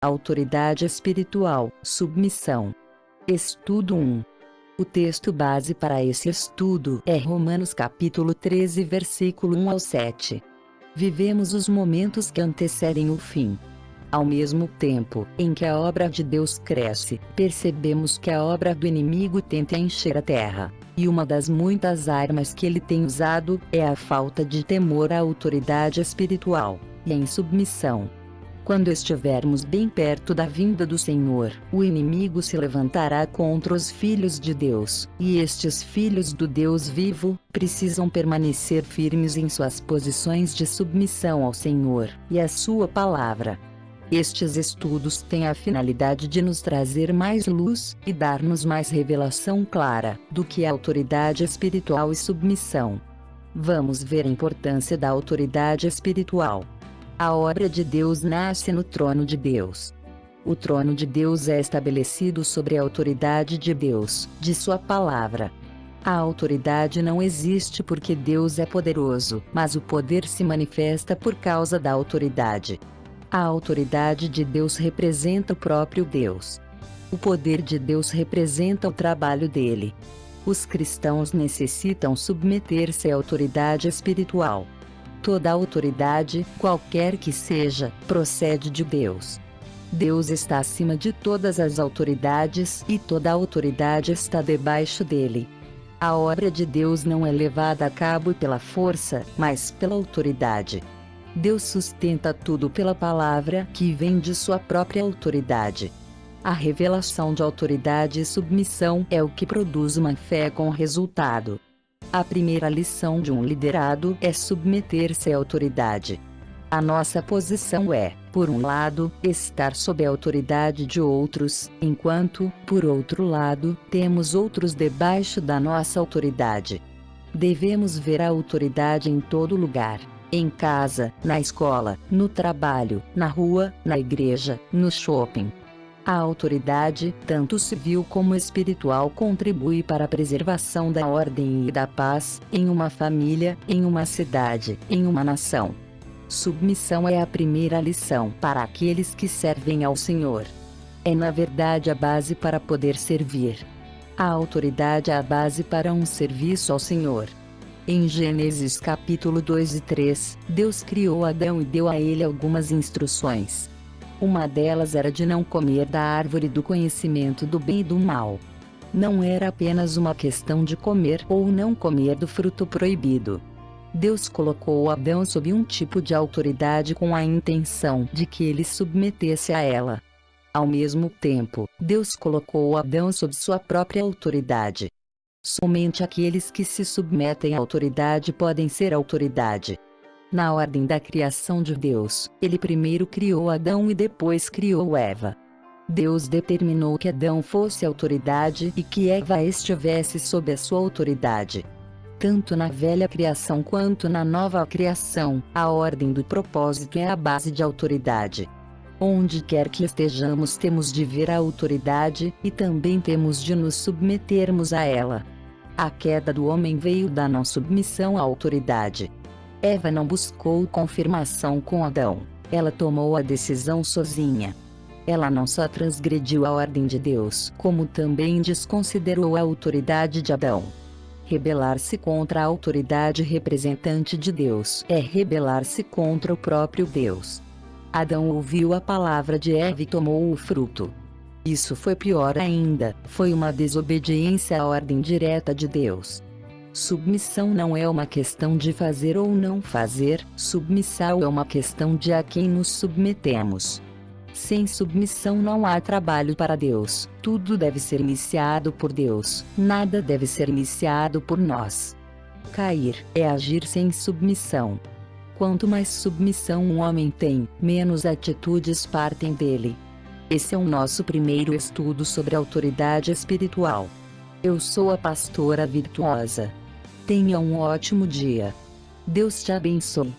Autoridade espiritual, submissão. Estudo 1. O texto base para esse estudo é Romanos capítulo 13 versículo 1 ao 7. Vivemos os momentos que antecedem o fim. Ao mesmo tempo em que a obra de Deus cresce, percebemos que a obra do inimigo tenta encher a terra, e uma das muitas armas que ele tem usado é a falta de temor à autoridade espiritual e a insubmissão. Quando estivermos bem perto da vinda do Senhor, o inimigo se levantará contra os filhos de Deus, e estes filhos do Deus vivo precisam permanecer firmes em suas posições de submissão ao Senhor e à sua palavra. Estes estudos têm a finalidade de nos trazer mais luz e dar-nos mais revelação clara do que é autoridade espiritual e submissão. Vamos ver a importância da autoridade espiritual. A obra de Deus nasce no trono de Deus. O trono de Deus é estabelecido sobre a autoridade de Deus, de sua palavra. A autoridade não existe porque Deus é poderoso, mas o poder se manifesta por causa da autoridade. A autoridade de Deus representa o próprio Deus. O poder de Deus representa o trabalho dele. Os cristãos necessitam submeter-se à autoridade espiritual. Toda autoridade, qualquer que seja, procede de Deus. Deus está acima de todas as autoridades e toda autoridade está debaixo dele. A obra de Deus não é levada a cabo pela força, mas pela autoridade. Deus sustenta tudo pela palavra que vem de sua própria autoridade. A revelação de autoridade e submissão é o que produz uma fé com resultado. A primeira lição de um liderado é submeter-se à autoridade. A nossa posição é, por um lado, estar sob a autoridade de outros, enquanto, por outro lado, temos outros debaixo da nossa autoridade. Devemos ver a autoridade em todo lugar. Em casa, na escola, no trabalho, na rua, na igreja, no shopping. A autoridade, tanto civil como espiritual, contribui para a preservação da ordem e da paz, em uma família, em uma cidade, em uma nação. Submissão é a primeira lição para aqueles que servem ao Senhor. É na verdade a base para poder servir. A autoridade é a base para um serviço ao Senhor. Em Gênesis capítulo 2 e 3, Deus criou Adão e deu a ele algumas instruções. Uma delas era de não comer da árvore do conhecimento do bem e do mal. Não era apenas uma questão de comer ou não comer do fruto proibido. Deus colocou Adão sob um tipo de autoridade com a intenção de que ele submetesse a ela. Ao mesmo tempo, Deus colocou Adão sob sua própria autoridade. Somente aqueles que se submetem à autoridade podem ser autoridade. Na ordem da criação de Deus, ele primeiro criou Adão e depois criou Eva. Deus determinou que Adão fosse autoridade e que Eva estivesse sob a sua autoridade. Tanto na velha criação quanto na nova criação, a ordem do propósito é a base de autoridade. Onde quer que estejamos, temos de ver a autoridade e também temos de nos submetermos a ela. A queda do homem veio da não submissão à autoridade. Eva não buscou confirmação com Adão. Ela tomou a decisão sozinha. Ela não só transgrediu a ordem de Deus, como também desconsiderou a autoridade de Adão. Rebelar-se contra a autoridade representante de Deus é rebelar-se contra o próprio Deus. Adão ouviu a palavra de Eva e tomou o fruto. Isso foi pior ainda, foi uma desobediência à ordem direta de Deus. Submissão não é uma questão de fazer ou não fazer, submissão é uma questão de a quem nos submetemos. Sem submissão não há trabalho para Deus, tudo deve ser iniciado por Deus, nada deve ser iniciado por nós. Cair é agir sem submissão. Quanto mais submissão um homem tem, menos atitudes partem dele. Esse é o nosso primeiro estudo sobre autoridade espiritual. Eu sou a pastora Virtuosa. Tenha um ótimo dia. Deus te abençoe.